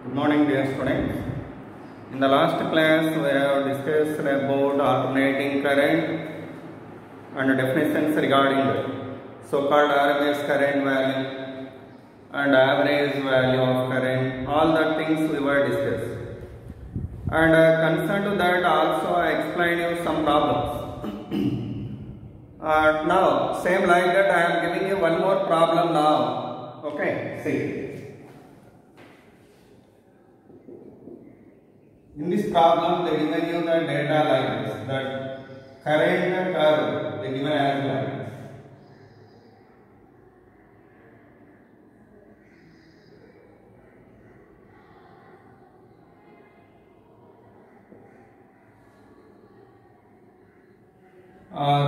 Good morning, dear students. In the last class, we have discussed about alternating current and definitions regarding so-called RMS current value and average value of current. All the things we were discussed. And concerned to that, also I explained you some problems. Now, same like that, I am giving you one more problem now. Okay, see. In this problem, they given you the data like this, that current curve they given as like this.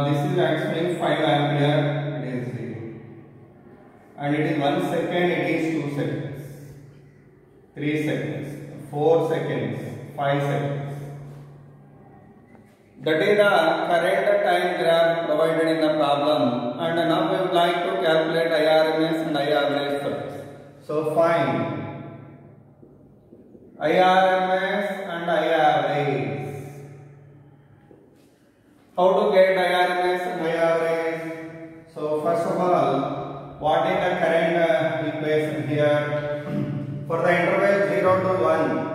This is actually 5 ampere, it is 0. And it is 1 second, it is 2 seconds, 3 seconds, 4 seconds, 5 seconds. That is the current time graph provided in the problem, and now we would like to calculate IRMS and I average first. So find IRMS and I average. How to get IRMS and I average? So first of all, what is the current equation here? For the interval 0 to 1.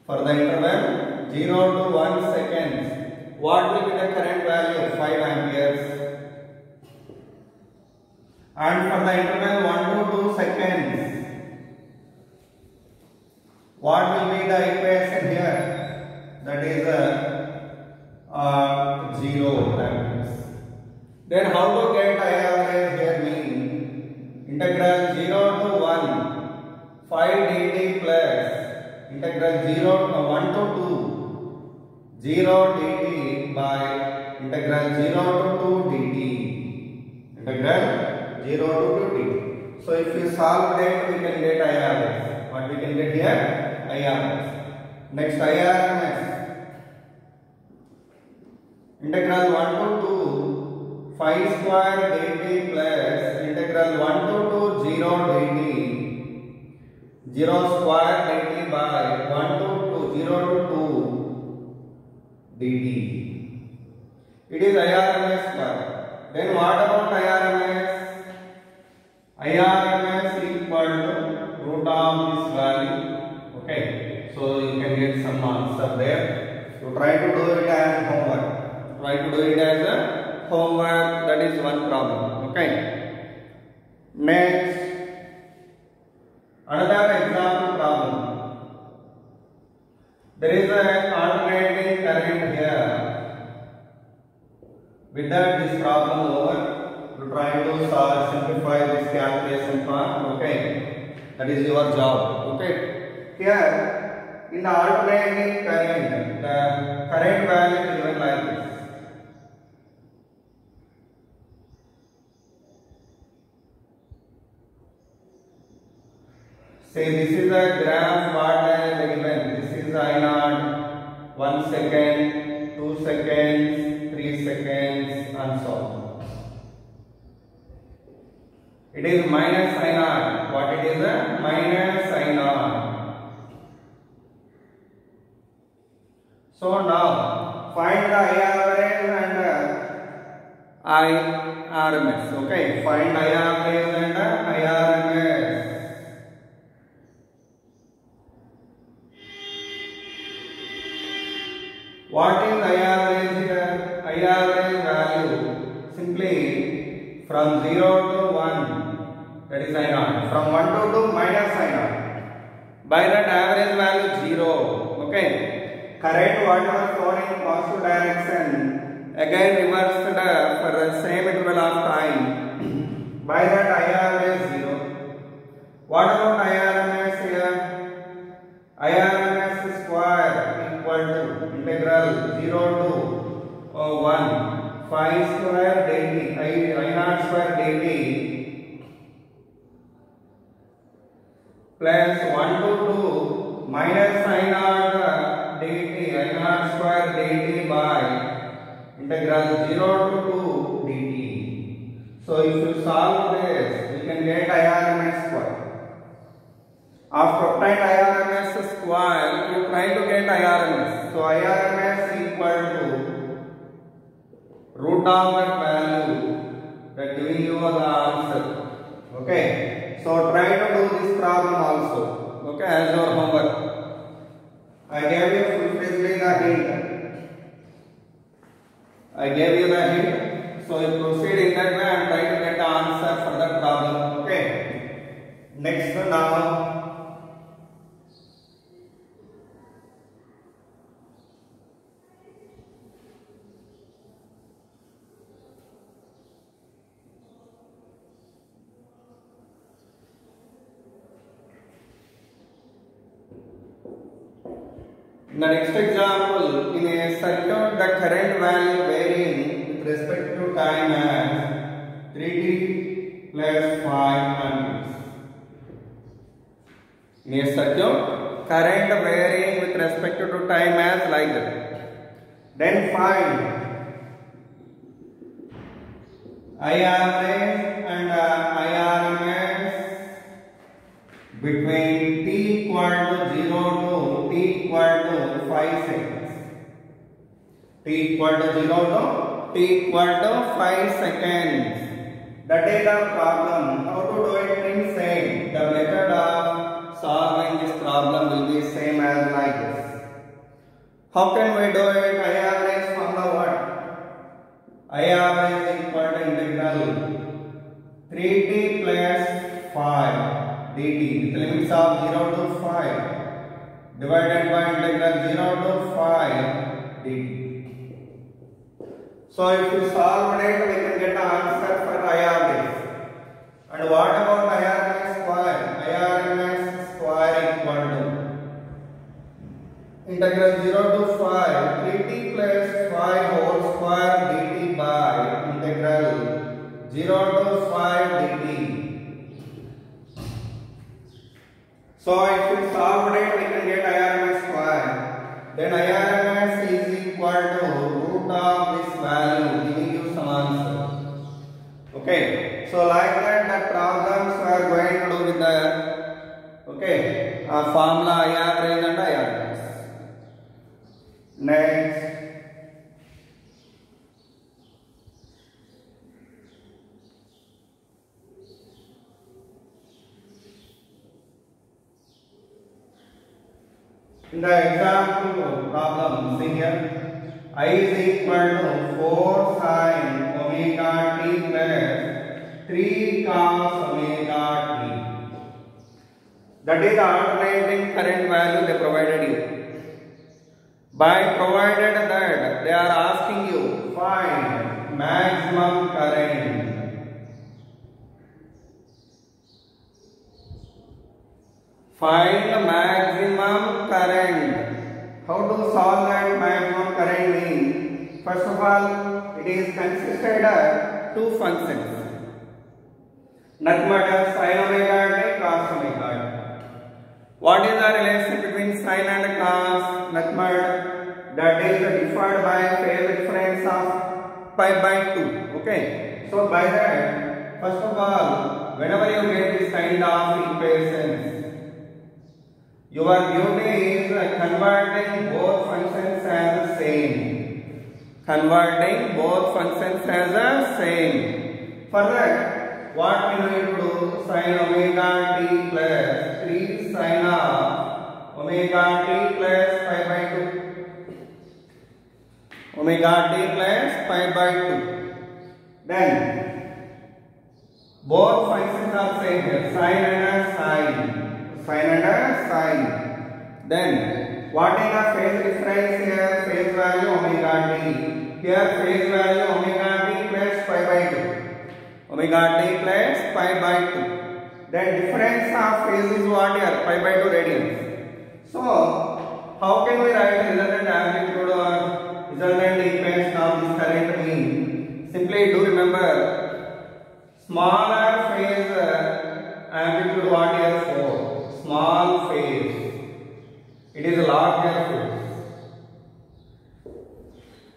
For the interval 0 to 1 seconds, what will be the current value? 5 amperes. And for the interval 1 to 2 seconds, what will be the equation here? That is 0 amperes. Then how to get I average here mean? Integral 0 to 1, 5 dt plus integral 1 to 2, 0 dt by integral 0 to 2 dt. Integral 0 to 2 dt. So if you solve that, we can get I average. What we can get here? I average. Next IRMS. Integral 1 to 2, 5 square dt plus integral 1 to 2, 0 dt. 0 square dt by 1 to 2, 0 to 2 dt. It is IRMS square. Then what about IRMS? IRMS equal to root of this value. Okay. So you can get some answer there. So try to do it as homework. Try to do it as a homework. That is one problem. Okay. Next. Another example problem. There is an alternating current here. With that, this problem over. You try to simplify this calculation part. Okay, that is your job. Okay. Here, in the alternating current, the current value is given like this. Say this is a graph what I have given. This is I0, 1 second, 2 seconds, 3 seconds, and so on. It is minus I0. What it is? Minus I0. So now find the I average and IRMS. Okay, find I average and IRMS. What is I average here? I average value simply from 0 to 1, that is I0. From 1 to 2 minus I0. By that average value 0. Okay. Current whatever flowing in positive direction again reversed for the same interval of time. By that I average 0. What about IRMS here? IRMS square equal to integral 0 to 1, 5 square dt, I0 square dt plus 1 to 2 minus I0 dt, I0 square dt by integral 0 to 2 dt. So if you solve this, you can get IRMS square. After obtained IRMS square, you try to get IRMS. So IRMS equal to root of that value that giving you the answer. Okay. So try to do this problem also. Okay, as your homework. I gave you fully the hint. I gave you the hint. So you proceed in that way and try to get the answer for that problem. Okay. Next now. In the next example, in a circuit, the current value varying with respect to time as 3t plus 5 amperes. In a circuit, current varying with respect to time as like that. Then find I average and IRMS between t equal to 0 to t equal to 5 seconds. T equal to 0 to t equal to 5 seconds. That is the problem. How to do it in same. The method of solving this problem will be same as like this. How can we do it? I average from the what? I average equal to integral 3t plus 5 dt with limits of 0 to 5 divided by integral 0 to 5 dt. So if you solve it, we can get the answer for I average. And what about IRMS square? IRMS square equal to integral 0 to 5 3t plus 5 whole square dt by integral 0 to 5 dt. So if we solve it, we can get IRMS square. Then IRMS is equal to root of this value, giving you some answer. Okay. So like that, the problems we are going to do with the formula I average and IRMS. Next. In the example problem, see here, I is equal to 4 sin omega t plus 3 cos omega t. That is the alternating current value they provided you. By provided that, they are asking you find maximum current. Find the maximum current. How to solve that maximum current mean? First of all, it is consisted of two functions. Nothing but sin omega t, cos omega t. What is the relation between sin and cos? Nothing but that is defined by phase difference of pi by 2. Okay. So by that, first of all, whenever you get this kind of equations, your duty is converting both functions as the same. Converting both functions as the same. For that, what we need to do? Sin omega t plus 3 sin of omega t plus pi by 2. Omega t plus pi by 2. Then, both functions are same here. Sin and a sin. Sin and a sin. Then, what is the phase difference here? Phase value omega t. Here phase value omega t plus pi by 2. Omega t plus pi by 2. Then difference of phase is what here? Pi by 2 radians. So, how can we write resultant amplitude or resultant equation of this current mean? Simply do remember, smaller phase amplitude what here 4. Small phase, it is a larger phase.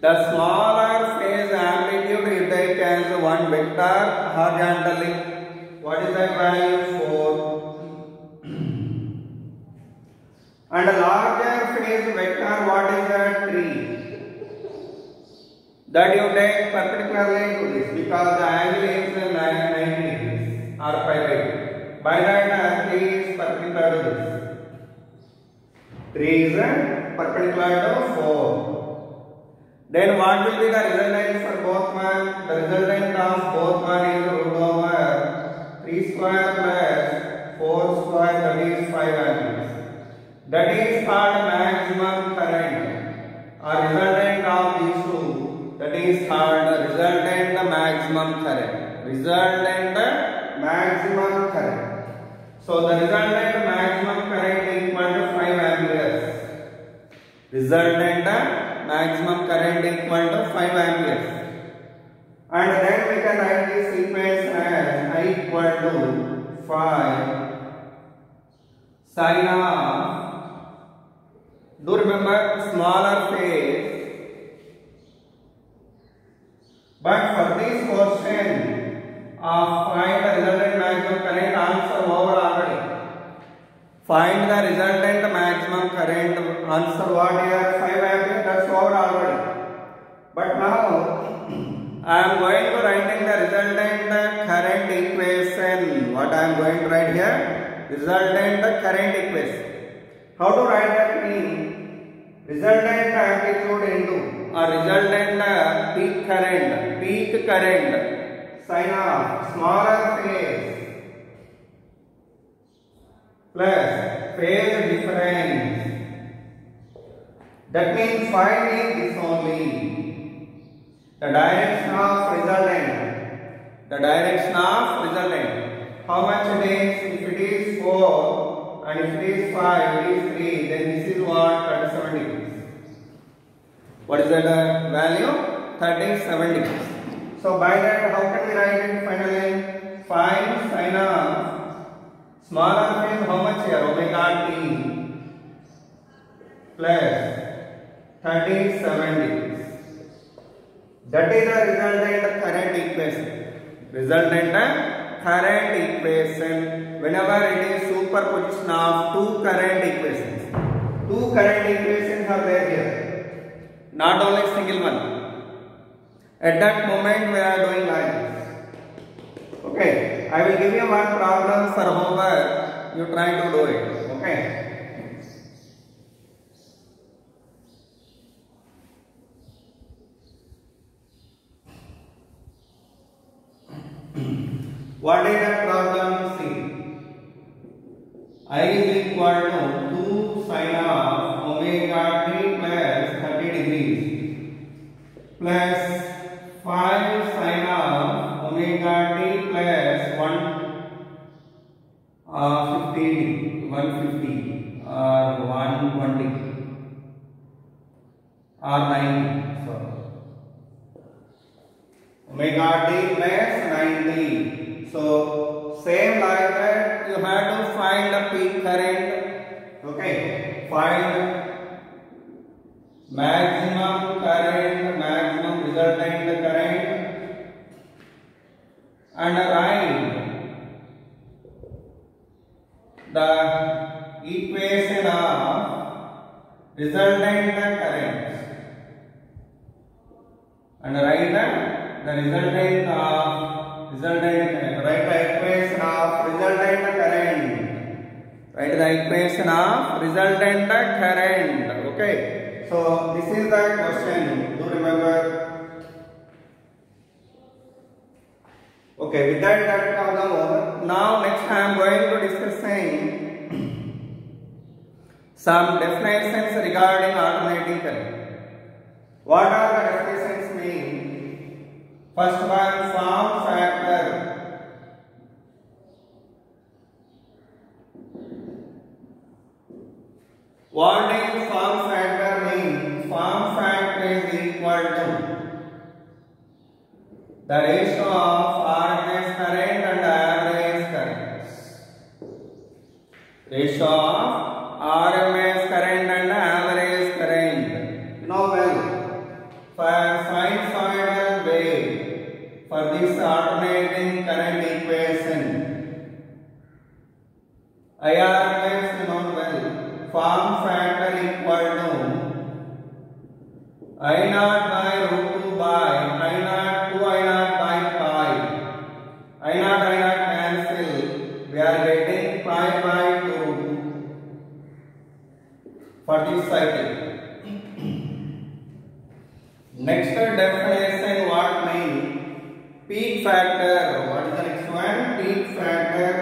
The smaller phase amplitude is taken as one vector horizontally. What is that value? 4. And a larger phase vector, what is that? 3. That you take perpendicularly to this because the angle is 90 degrees or 5 by 2. By that 3 is perpendicular to this. 3 is perpendicular to 4. Then what will be the resultant for both one? The resultant of both one is root over 3 square plus 4 square, that is 5 amperes. That is called maximum current or resultant of these two. That is called resultant maximum current. Resultant maximum current. So the resultant maximum current equal to 5 amperes. Resultant maximum current equal to 5 amperes. And then we can write this equation as I equal to 5 sin of, do remember, smaller phase. But for this question of find the resultant maximum current, answer over already. Find the resultant maximum current, answer what here? 5 amperes, that's over already. But now I am going to write in the resultant current equation. What I am going to write here? Resultant current equation. How to write that mean? Resultant amplitude into or resultant peak current sin of smaller phase plus phase difference. That means finding this only. The direction of resultant. The direction of resultant. How much it is? If it is 4 and if it is 5, it is 3, then this is what? 37 degrees. What is that value? 37 degrees. So by that, how can we write it finally? Find sin of smaller phase, how much here? Omega t plus 37 degrees. That is the resultant current equation. Resultant current equation whenever it is superposition of two current equations. Two current equations are there here. Not only single one. At that moment we are doing like this. Okay. I will give you one problem for homework. You try to do it. Okay. What is that problem? See. I is equal to 2 sin of omega t plus 30 degrees plus 5 sin of omega t plus 150 or 120 or 90. Sorry. Omega t plus 90. So same like that, you have to find the peak current. Okay, find maximum current, maximum resultant current, and write the equation of resultant current, and write the resultant of resultant current. Write the equation of resultant current. Write the equation of resultant current. Okay. So this is the question. Do remember? Okay. With that problem over. Now next I am going to discussing some definitions regarding alternating current. What are the definitions mean? First one, form factor. What is form factor mean? Form factor is equal to the ratio of RMS current and average current. Ratio of RMS current and average current. You know well, for sinusoidal wave, for this alternating current equation, IRMS you know well. form factor equal to I naught by root 2 by I naught 2 I naught by pi. I naught cancel. We are getting pi by 2 for this cycle. Next definition, what mean? Peak factor. What is the next one? Peak factor.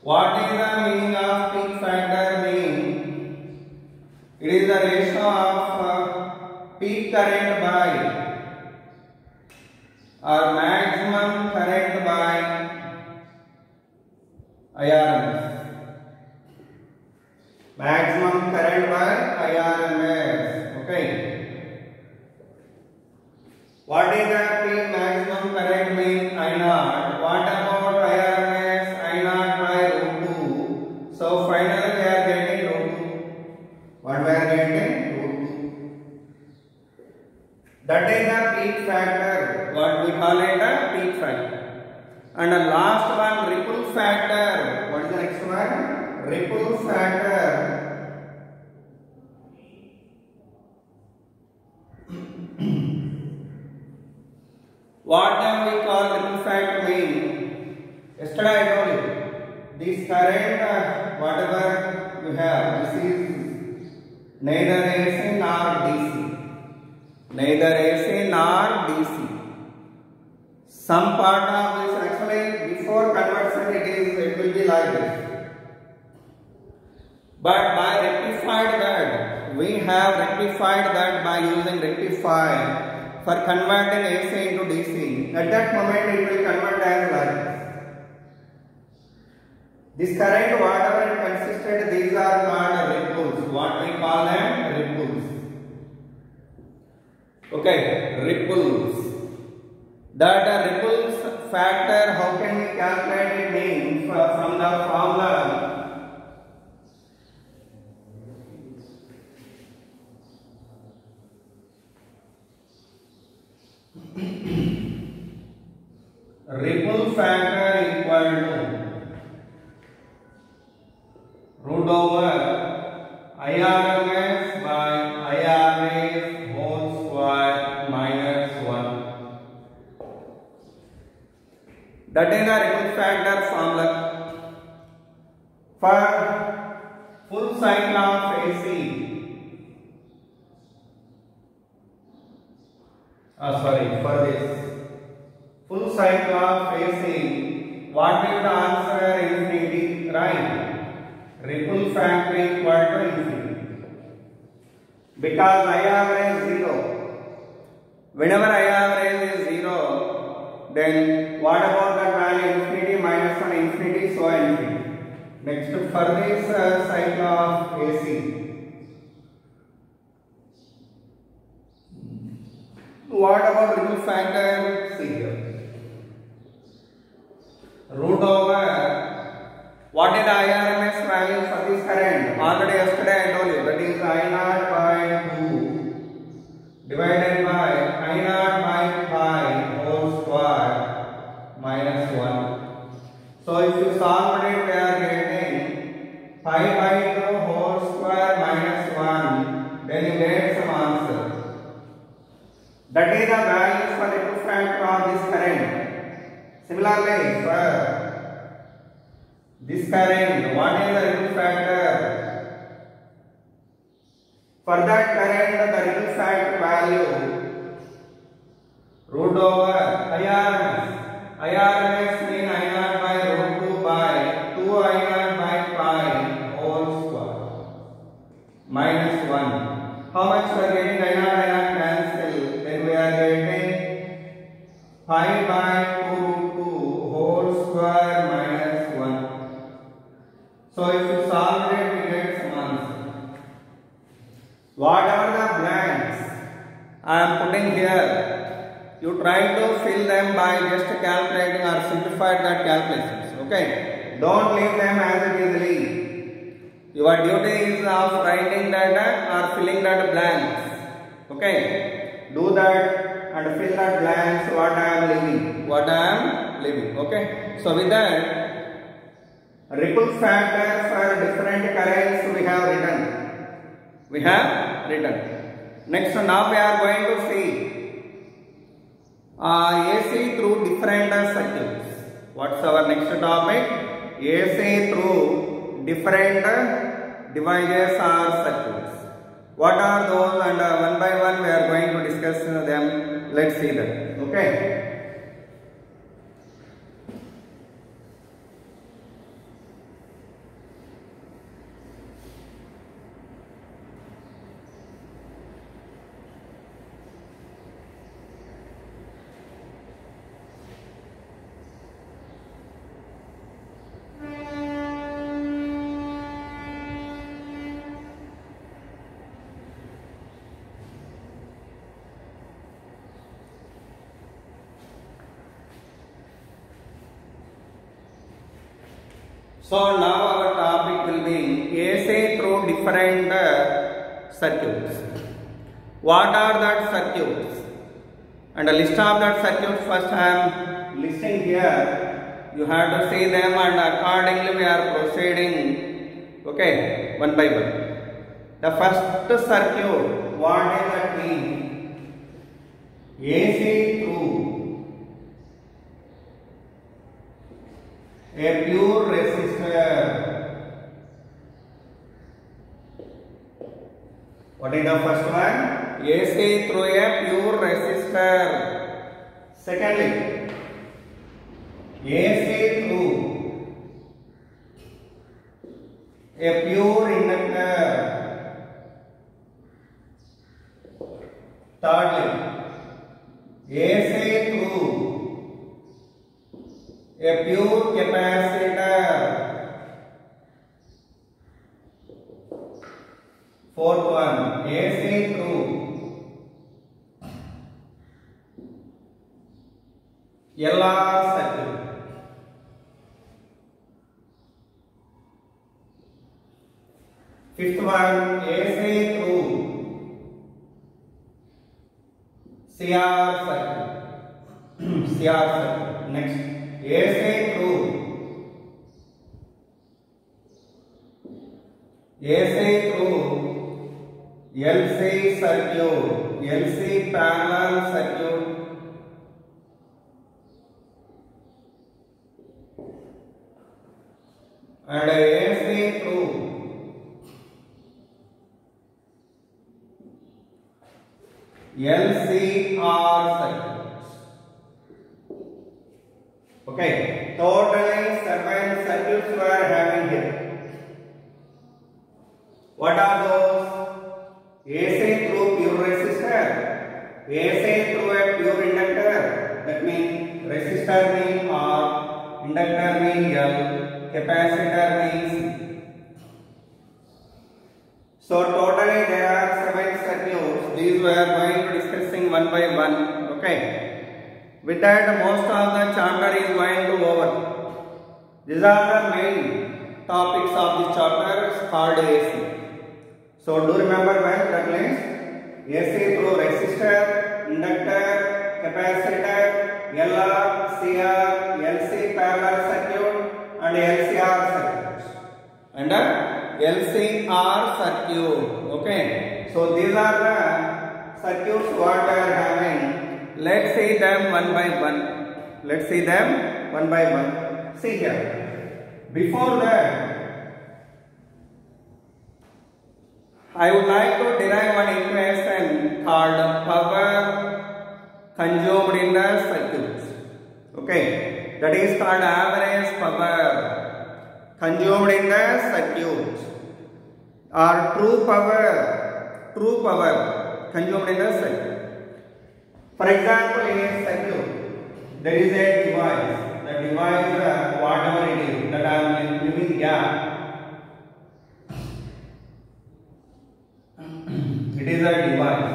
What is the meaning of peak factor? Mean it is the ratio of peak current by or maximum current by IRMS. Maximum current by IRMS. Okay. What is the peak maximum current mean? I naught. What about IRMS? I naught by root 2. So finally we are getting root 2. What we are getting? Root 2. That is the peak factor. What we call it the peak factor. And the last one, ripple factor. What is the next one? Ripple factor. What then we call ripple factor mean? Yesterday I told you, this current, whatever we have, this is neither AC nor DC. Neither AC nor DC. Some part of this actually before conversion it will be like this. But by rectified that, we have rectified that by using rectify for converting AC into DC. At that moment it will convert as like this. This current, whatever it consisted, these are called ripples. What we call them? Ripples. Okay, ripples. That ripples factor, how can we calculate it? Means from the formula ripple factor equal to root over IRMS by IRS whole square minus 1. That is the ripple factor formula for full cycle of AC. For this full cycle of AC, what will the answer? Infinity, right? Ripple factor equal to infinity. Because I average 0. Whenever I average is 0, then what about that value? Infinity minus 1, infinity, so infinity. Next, for this cycle of AC, what about ripple factor? See here. Root over, what is the IRMS value for this current? Already yesterday I told you, that is I naught by 2 divided by I naught by pi whole square minus 1. So if you solve it, we are getting pi by 2 whole square minus 1, then you get some answer. That is the value for the ripple factor of this current. Similarly, for this current, what is the ripple factor? For that current, the ripple factor value root over IRMS. IRMS mean I naught by root 2 by 2 I naught by pi whole square minus 1. How much we are getting? I naught cancel. Then we are getting pi by 2 whole square minus 1. So if you solve it, we get some answer. Whatever the blanks I am putting here, you try to fill them by just calculating or simplify that calculations. Okay, don't leave them as it easily. Your duty is of writing that or filling that blanks. Okay, do that and fill that blanks what I am leaving. Okay, so with that Ripple factor for different currents we have written. Next, now we are going to see AC through different circuits. What's our next topic? AC through different devices or circuits. What are those? And one by one we are going to discuss them. Let's see them. Okay. So now our topic will be AC through different circuits. What are that circuits? And a list of that circuits first I am listing here. You have to see them and accordingly we are proceeding. Okay, one by one. The first circuit, what does that mean? AC through a pure resistor. What is the first one? AC through a pure resistor. Secondly, AC through a pure inductor. Thirdly, AC through a pure capacitor. Fourth one, AC through LR circuit. Fifth one, AC through CR circuit. CR circuit. Next, AC through LC circuit, LC parallel circuit. And AC through LCR circuit. Okay, totally 7 circuits we are having here. What are those? AC through pure resistor, AC through a pure inductor, that means resistor means R, inductor means L, capacitor means. So totally there are 7 circuits. These we are going to discussing one by one. Okay. With that, most of the chapter is going to over. These are the main topics of this chapter called AC. So do remember well, that means AC through resistor, inductor, capacitor, LR, CR, LC parallel circuit and LCR circuit. And LCR circuit. Okay. So these are the circuits what we are having. Let's see them one by one. See here. Before that, I would like to derive one equation called power consumed in the circuit. Okay, that is called average power consumed in the circuit, or true power consumed in the circuit. For example, in a circuit, there is a device. The device, whatever it is, that I am giving gap. It is a device.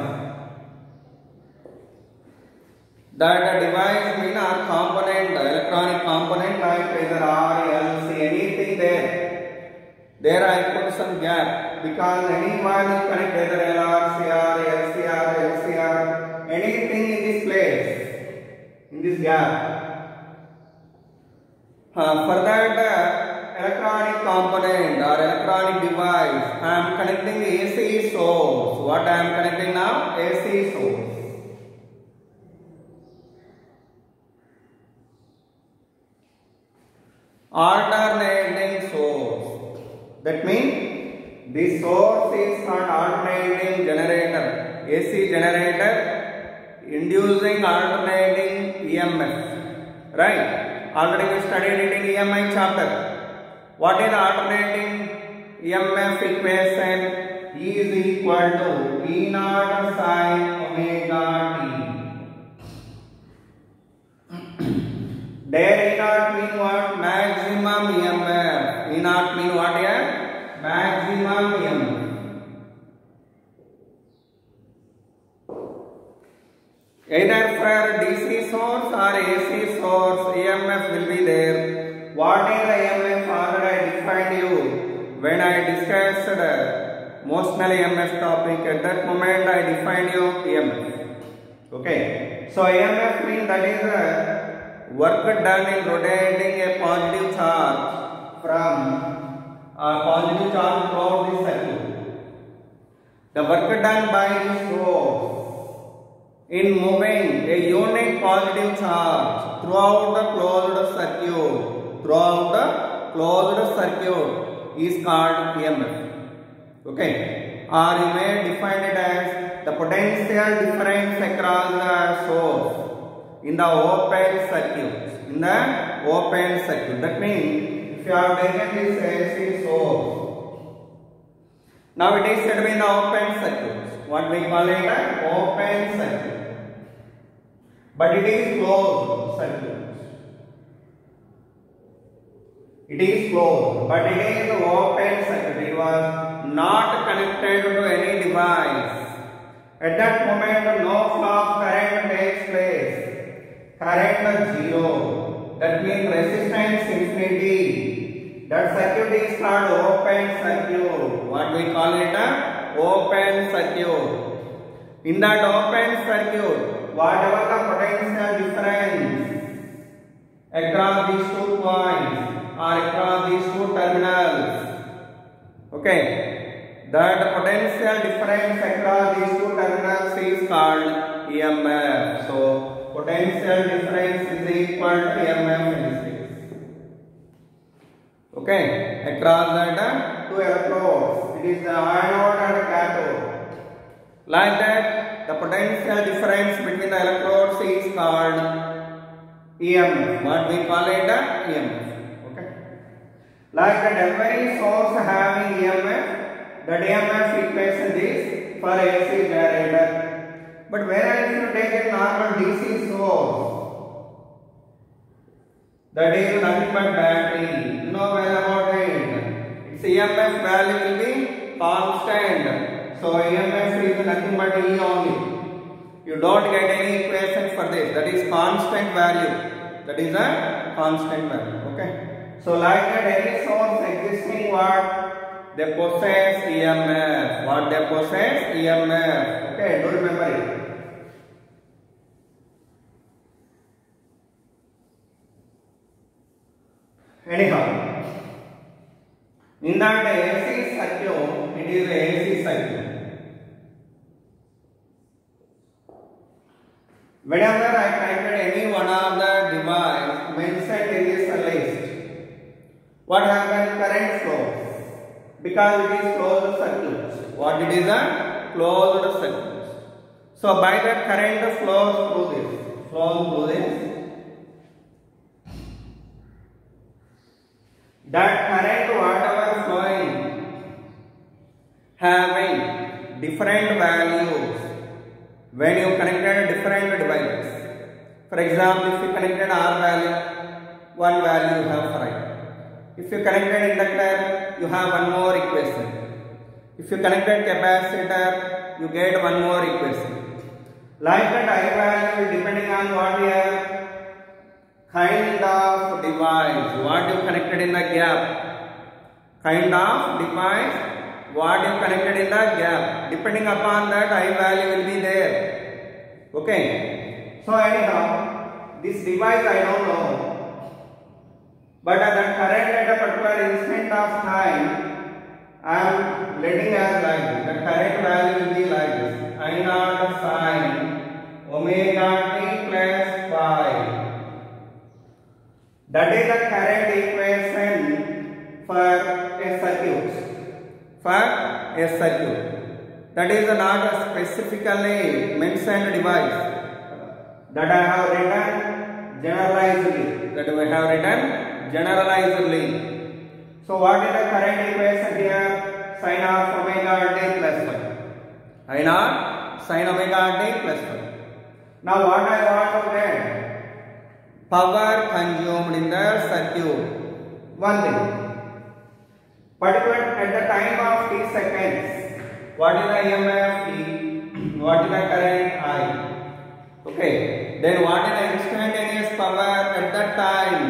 That device means our component, electronic component like either R, L, C, anything there. There I put some gap because any one is connect either LR, CR, LCR, LCR, anything in this place, in this gap. For that electronic component or electronic device. I am connecting AC source. What I am connecting now? AC source. Alternating source. That means this source is an alternating generator. AC generator inducing alternating EMF. Right? Already we studied it in EMI chapter. What is alternating EMF equation? E is equal to E naught sin omega t. There E naught mean what? Maximum EMF. E naught mean what here? Maximum EMF. Either for DC source or AC source, EMF will be there. What is the EMF? Already I defined you when I discussed the motional EMF topic. At that moment I defined you EMF. Okay. So EMF means that is the work done in rotating a positive charge from a positive charge throughout the circuit. The work done by the source in moving a unit positive charge throughout the closed circuit is called EMF. Okay. Or you may define it as the potential difference across the source in the open circuit. That means if you have taken this AC source, now it is said to be in the open circuit. What we call it an open circuit. But it is closed circuit. It is closed, but it is open circuit. It was not connected to any device. At that moment, no flow of current takes place. Current is zero. That means resistance infinity. That circuit is called open circuit. What we call it an open circuit. In that open circuit, whatever the potential difference across these 2 points or across these 2 terminals, okay, that potential difference across these 2 terminals is called EMF. So potential difference is equal to EMF in this case. Okay, across that 2 electrodes, it is the anode and cathode. Like that, the potential difference between the electrodes is called EMF. What we call it EMF. Okay. Like that, every source having EMF, that EMF equation is for AC generator. But whereas if you take a normal DC source, that is nothing but battery. You know well about it. Its EMF value will be constant. So EMF is nothing but E only. You don't get any equation for this. That is constant value. That is a constant value. Okay. So like that, any source existing what? They possess EMF. What they possess? EMF. Okay. Do remember it. Anyhow, in that AC circuit, it is a AC circuit. Whenever I connected any one of the device mentioned in this list, what happens? Current flows. Because it is closed circuit. What it is? A closed circuit. So by that current flows through this. That current whatever flowing having different values when you connected different devices. For example, if you connected R value, one value you have for I. If you connected inductor, you have one more equation. If you connected capacitor, you get one more equation. Like that I value depending on what we have. Kind of device, what you connected in the gap. Kind of device, what you connected in the gap. Depending upon that, I value will be there. Okay. So anyhow, this device I don't know. But that current at a particular particular instant of time, I am letting as like this. The current value will be like this. I naught sin omega t plus phi. That is the current equation for a circuit. For a circuit. That is not a specifically mentioned device. That I have written generalizedly. So what is the current equation here? Sin of omega t plus phi. I naught sin omega t plus phi. Now what I want to get? Power consumed in the circuit. One thing. Particular at the time of t seconds. What is the EMF E? What is the current I? Okay. Then what is the instantaneous power at that time?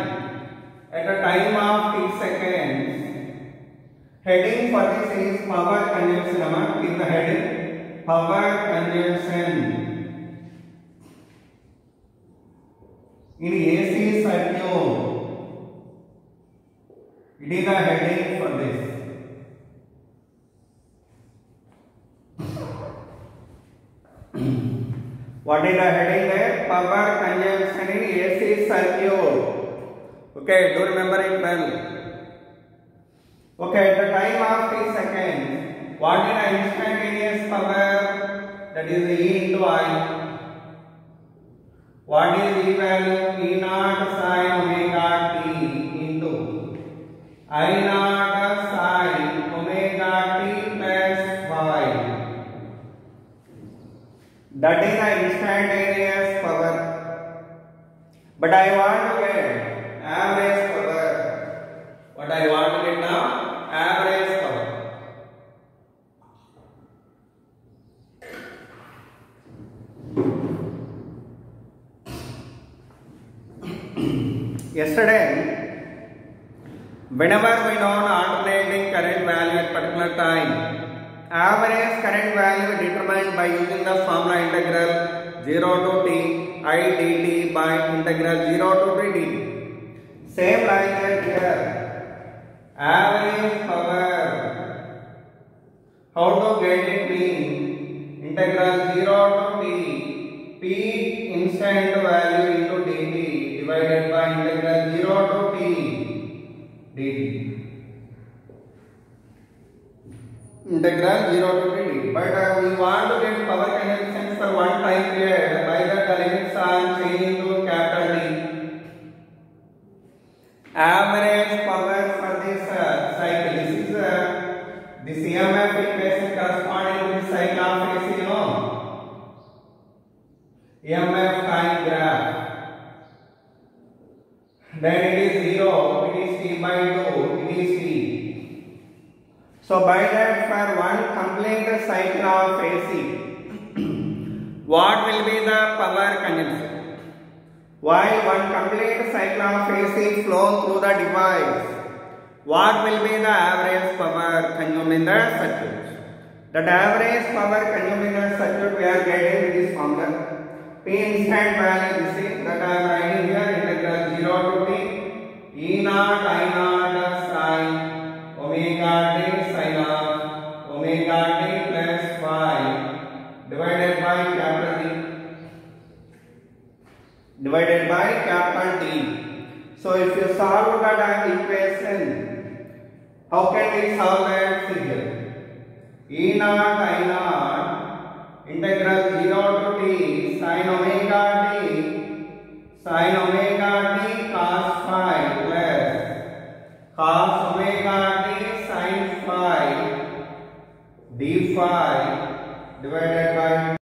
At the time of t seconds. Heading for this is power consumption. In the heading, power consumption in AC circuit. It is the heading for this. What is the heading there? Power consumption in AC circuit. Okay, do remember it well. Okay, at the time of t seconds, what is the instantaneous power? That is E into I. What is E value? E naught sin omega t into I naught sin omega t plus phi. That is the instantaneous power. But I want to get average power. What I want to get now? Average power. Yesterday, whenever we know alternating current value at particular time, average current value determined by using the formula integral 0 to t I dt by integral 0 to t dt. Same like that here. Average power. How to get it mean? Integral 0 to t peak instant value into dt divided by integral 0 to t dt. Integral 0 to t dt. But we want to get power consumption for one time period. By that the limits are changing to capital T. Average power for this cycle. This EMF equation corresponding to the cycle of AC, you know. EMF time graph. Then it is 0, it is T by 2, it is T. So by that for one complete cycle of AC, what will be the power consumption? While one complete cycle of AC flow through the device, what will be the average power consumed in the circuit? That average power consumed in the circuit we are getting with this formula. P instant value, this is that I am writing here, integral 0 to t E naught I naught sin omega t sin of omega t plus phi divided by capital T. Divided by capital T. So if you solve that equation, how can we solve that figure? E naught I naught integral 0 to t sin omega t cos phi plus cos omega t sin phi d phi divided by